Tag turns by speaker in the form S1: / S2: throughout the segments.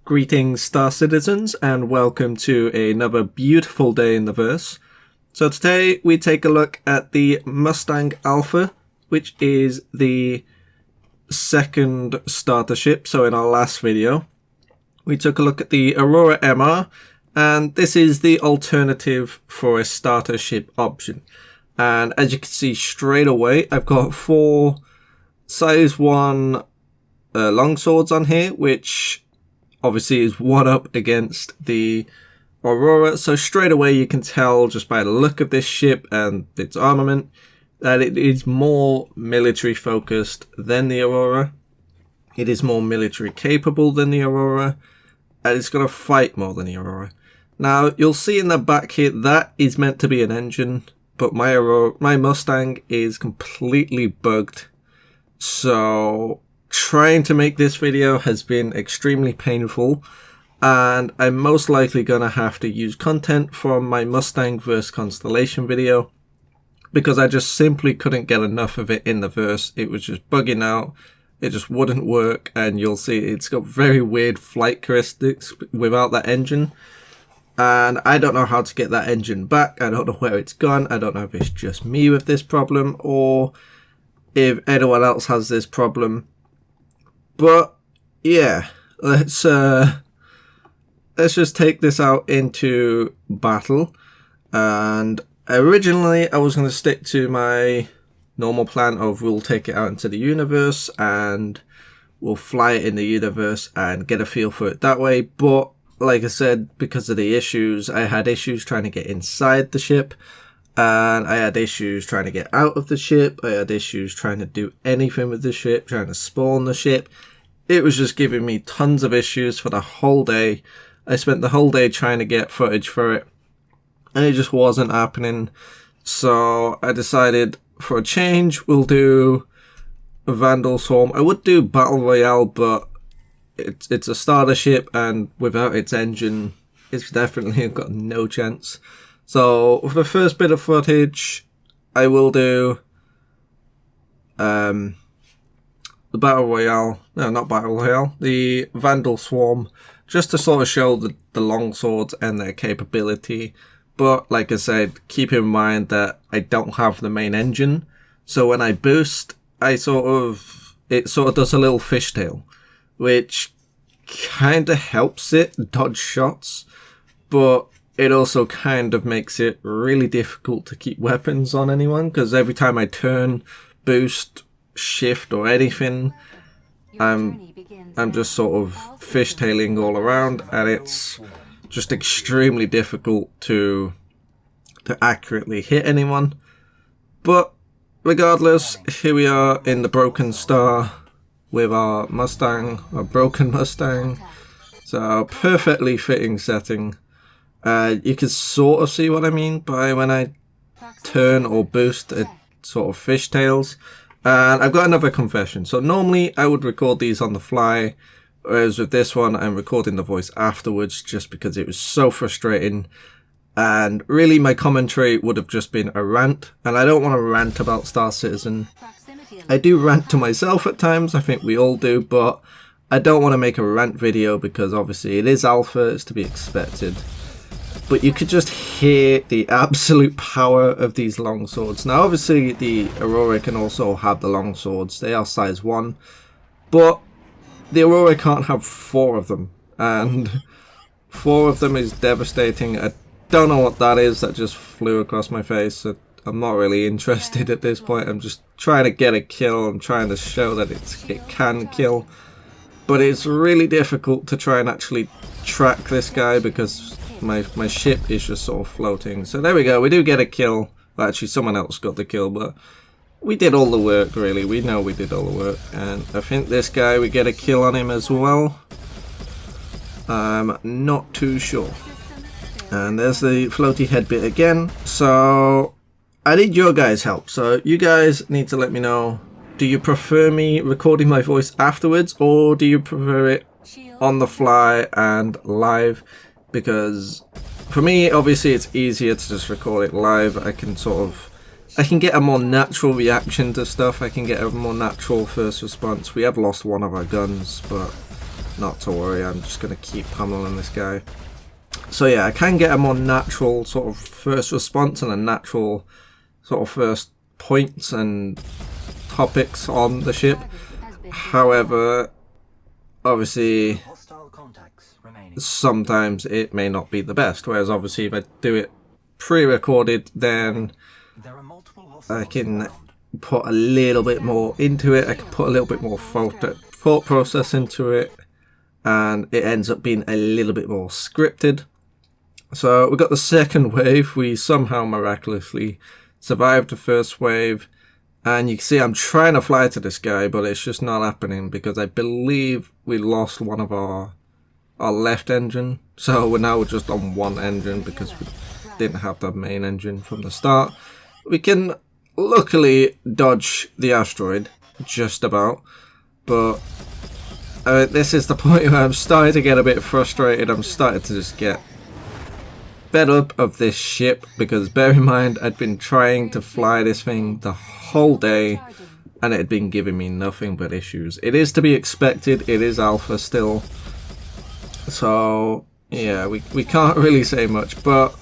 S1: Greetings, Star Citizens, and welcome to another beautiful day in the verse. So today we take a look at the Mustang Alpha, which is the second starter ship. So in our last video, we took a look at the Aurora MR, and this is the alternative for a starter ship option. And as you can see straight away, I've got 4 size 1 longswords on here, which obviously is one up against the Aurora. So straight away you can tell just by the look of this ship and its armament that it is more military focused than the Aurora. It is more military capable than the Aurora, and it's going to fight more than the Aurora. Now you'll see in the back here that is meant to be an engine, but my Mustang is completely bugged. So trying to make this video has been extremely painful, and I'm most likely going to have to use content from my Mustang Verse Constellation video because I just simply couldn't get enough of it in the verse. It was just bugging out, it just wouldn't work, and you'll see it's got very weird flight characteristics without that engine, and I don't know how to get that engine back. I don't know where it's gone. I don't know if it's just me with this problem or if anyone else has this problem. But yeah, let's just take this out into battle. And originally I was going to stick to my normal plan of we'll take it out into the universe and we'll fly it in the universe and get a feel for it that way. But like I said, because of the issues, I had issues trying to get inside the ship, and I had issues trying to get out of the ship. I had issues trying to do anything with the ship, trying to spawn the ship. It was just giving me tons of issues for the whole day. I spent the whole day trying to get footage for it, and it just wasn't happening. So I decided for a change, we'll do a Vandal Swarm. I would do Battle Royale, but it's a starter ship, and without its engine, it's definitely got no chance. So for the first bit of footage, I will do the Battle Royale, no, not Battle Royale, the Vandal Swarm, just to sort of show the longswords and their capability. But like I said, keep in mind that I don't have the main engine, so when I boost, it sort of does a little fishtail, which kind of helps it dodge shots, but it also kind of makes it really difficult to keep weapons on anyone, because every time I turn, boost, shift or anything, I'm just sort of fishtailing all around, and it's just extremely difficult to accurately hit anyone. But regardless, here we are in the Broken Star with our Mustang, our broken Mustang. So perfectly fitting setting. You can sort of see what I mean by when I turn or boost, it sort of fishtails. And I've got another confession. So normally I would record these on the fly, whereas with this one I'm recording the voice afterwards just because it was so frustrating. And really my commentary would have just been a rant, and I don't want to rant about Star Citizen. I do rant to myself at times, I think we all do, but I don't want to make a rant video because obviously it is alpha, it's to be expected. But you could just hear the absolute power of these longswords. Now obviously the Aurora can also have the longswords, they are size 1, but the Aurora can't have 4 of them, and 4 of them is devastating. I don't know what that is, that just flew across my face. I'm not really interested at this point, I'm just trying to get a kill, I'm trying to show that it can kill. But it's really difficult to try and actually track this guy because my ship is just sort of floating. So there we go, we do get a kill. Well, actually someone else got the kill, but we did all the work really. We know we did all the work. And I think this guy, we get a kill on him as well. I'm not too sure. And there's the floaty head bit again. So I need your guys' help. So you guys need to let me know, do you prefer me recording my voice afterwards, or do you prefer it on the fly and live? Because for me, obviously it's easier to just record it live. I can get a more natural reaction to stuff. I can get a more natural first response. We have lost one of our guns, but not to worry, I'm just going to keep pummeling this guy. So yeah, I can get a more natural sort of first response and a natural sort of first points and topics on the ship. However, obviously, sometimes it may not be the best. Whereas obviously if I do it pre-recorded, then I can put a little bit more into it. I can put a little bit more thought process into it, and it ends up being a little bit more scripted. So we got the second wave. We somehow miraculously survived the first wave, and you can see I'm trying to fly to this guy, but it's just not happening because I believe we lost one of our left engine. So we're just on one engine because we didn't have the main engine from the start. We can luckily dodge the asteroid just about, but this is the point where I'm starting to get a bit frustrated. I'm starting to just get fed up of this ship, because bear in mind I'd been trying to fly this thing the whole day and it had been giving me nothing but issues. It is to be expected, it is alpha still, so yeah, we can't really say much, but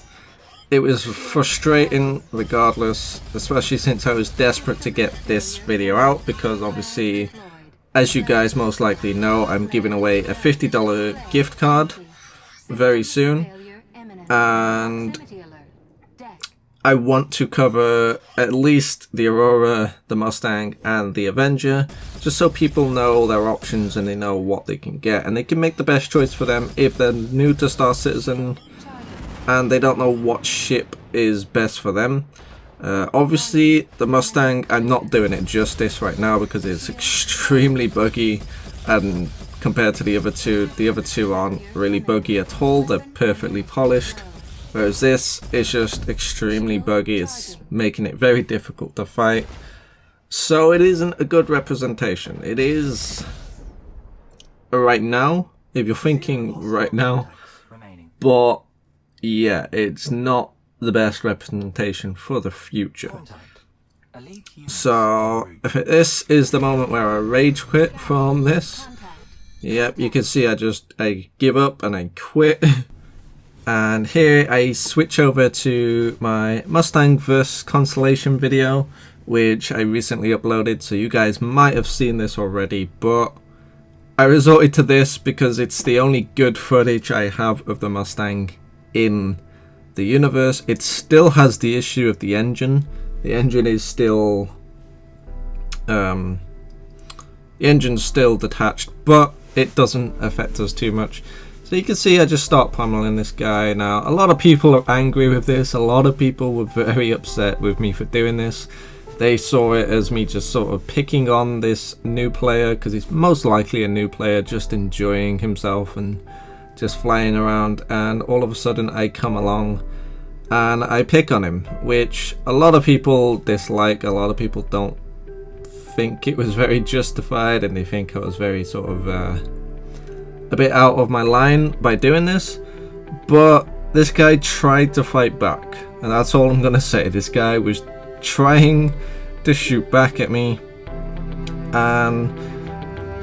S1: it was frustrating regardless, especially since I was desperate to get this video out, because obviously, as you guys most likely know, I'm giving away a $50 gift card very soon, and I want to cover at least the Aurora, the Mustang, and the Avenger, just so people know their options and they know what they can get, and they can make the best choice for them if they're new to Star Citizen and they don't know what ship is best for them. Obviously, the Mustang, I'm not doing it justice right now because it's extremely buggy, and compared to the other two aren't really buggy at all. They're perfectly polished, whereas this is just extremely buggy. It's making it very difficult to fight, so it isn't a good representation. It is right now, if you're thinking right now, but yeah, it's not the best representation for the future. So this is the moment where I rage quit from this. Yep, you can see I give up and I quit. And here I switch over to my Mustang Verse consolation video, which I recently uploaded, so you guys might have seen this already, but I resorted to this because it's the only good footage I have of the Mustang in the universe. It still has the issue of the engine. The engine is still the engine's still detached, but it doesn't affect us too much. So you can see I just start pummeling this guy. Now a lot of people are angry with this. A lot of people were very upset with me for doing this. They saw it as me just sort of picking on this new player, because he's most likely a new player just enjoying himself and just flying around, and all of a sudden I come along and I pick on him, which a lot of people dislike. A lot of people don't think it was very justified, and they think I was very sort of a bit out of my line by doing this. But this guy tried to fight back, and that's all I'm gonna say. This guy was trying to shoot back at me, and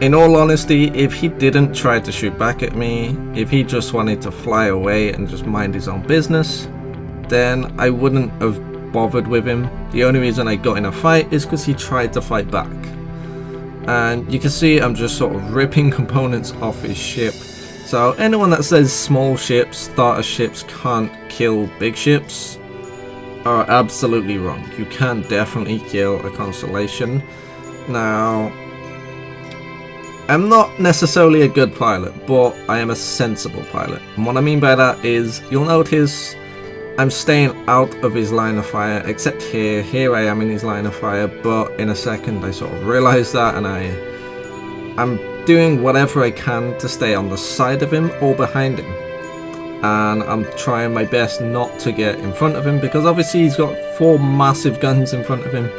S1: in all honesty, if he didn't try to shoot back at me, if he just wanted to fly away and just mind his own business, then I wouldn't have bothered with him. The only reason I got in a fight is because he tried to fight back. And you can see I'm just sort of ripping components off his ship. So anyone that says small ships, starter ships, can't kill big ships are absolutely wrong. You can definitely kill a Constellation. Now, I'm not necessarily a good pilot, but I am a sensible pilot. And what I mean by that is, you'll notice I'm staying out of his line of fire, except here. Here I am in his line of fire, but in a second I sort of realise that, and I'm doing whatever I can to stay on the side of him or behind him. And I'm trying my best not to get in front of him, because obviously he's got 4 massive guns in front of him.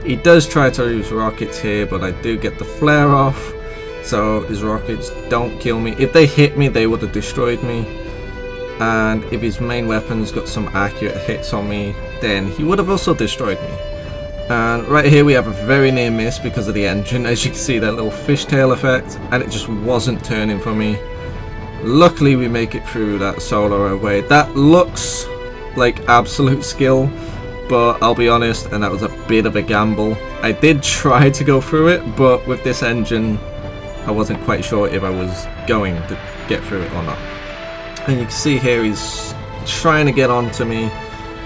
S1: He does try to use rockets here, but I do get the flare off. So his rockets don't kill me. If they hit me, they would have destroyed me. And if his main weapons got some accurate hits on me, then he would have also destroyed me. And right here we have a very near miss because of the engine. As you can see, that little fishtail effect, and it just wasn't turning for me. Luckily we make it through that solo away. That looks like absolute skill, but I'll be honest, and that was a bit of a gamble. I did try to go through it, but with this engine I wasn't quite sure if I was going to get through it or not. And you can see here he's trying to get onto me,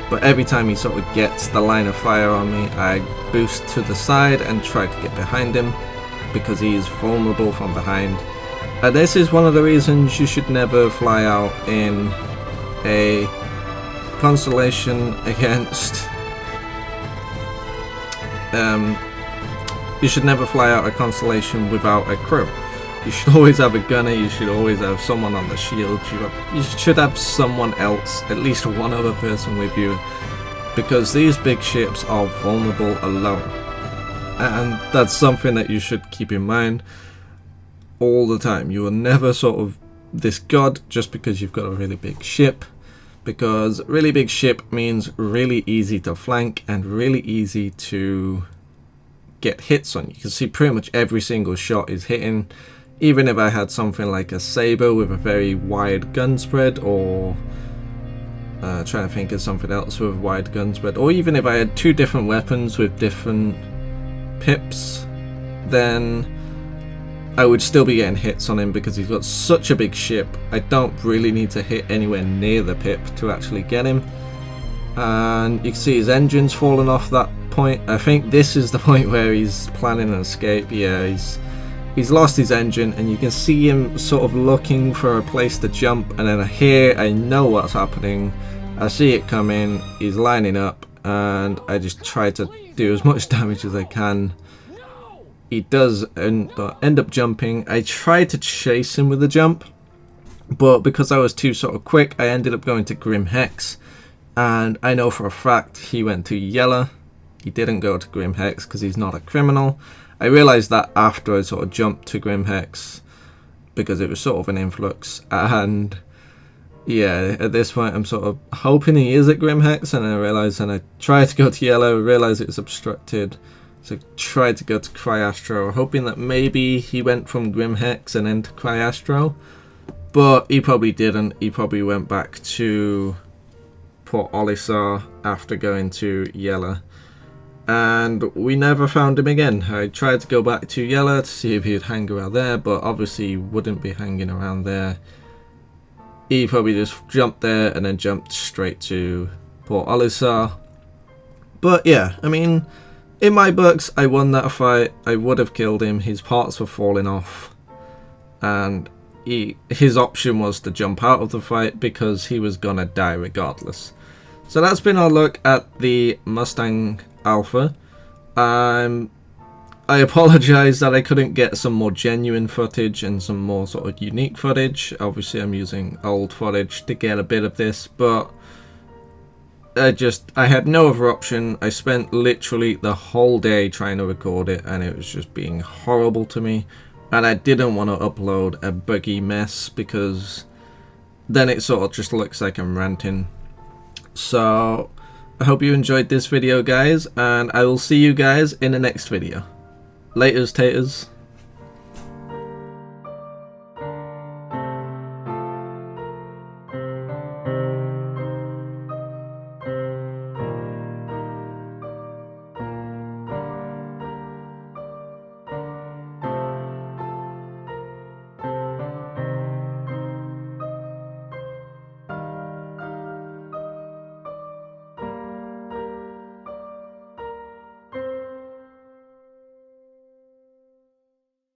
S1: but every time he sort of gets the line of fire on me, I boost to the side and try to get behind him because he is vulnerable from behind. And this is one of the reasons you should never fly out in a constellation against you should never fly out a constellation without a crew. You should always have a gunner, you should always have someone on the shield, you should have someone else, at least one other person with you, because these big ships are vulnerable alone. And that's something that you should keep in mind all the time. You will never sort of this god just because you've got a really big ship, because really big ship means really easy to flank and really easy to get hits on. You can see pretty much every single shot is hitting. Even if I had something like a saber with a very wide gun spread, or trying to think of something else with a wide gun spread, or even if I had two different weapons with different pips, then I would still be getting hits on him because he's got such a big ship. I don't really need to hit anywhere near the pip to actually get him. And you can see his engine's fallen off that point. I think this is the point where he's planning an escape. Yeah, he's lost his engine, and you can see him sort of looking for a place to jump, and then here I know what's happening. I see it coming, he's lining up, and I just try to do as much damage as I can. He does end up jumping. I tried to chase him with the jump, but because I was too sort of quick, I ended up going to Grim Hex, and I know for a fact he went to Yellow. He didn't go to Grim Hex because he's not a criminal. I realised that after I sort of jumped to Grim Hex because it was sort of an influx, and yeah, at this point I'm sort of hoping he is at Grim Hex, and I realised, and I tried to go to Yellow, realised it was obstructed, so I tried to go to Cryastro, hoping that maybe he went from Grim Hex and then to Cryastro, but he probably didn't. He probably went back to Port Olisar after going to Yellow. And we never found him again. I tried to go back to Yellow to see if he'd hang around there, but obviously he wouldn't be hanging around there. He probably just jumped there and then jumped straight to Port Olisar. But yeah, I mean, in my books, I won that fight. I would have killed him. His parts were falling off, and his option was to jump out of the fight because he was gonna die regardless. So that's been our look at the Mustang Alpha. I apologize that I couldn't get some more genuine footage and some more sort of unique footage. Obviously I'm using old footage to get a bit of this, but I had no other option. I spent literally the whole day trying to record it, and it was just being horrible to me, and I didn't want to upload a buggy mess because then it sort of just looks like I'm ranting. So I hope you enjoyed this video, guys, and I will see you guys in the next video. Laters, taters.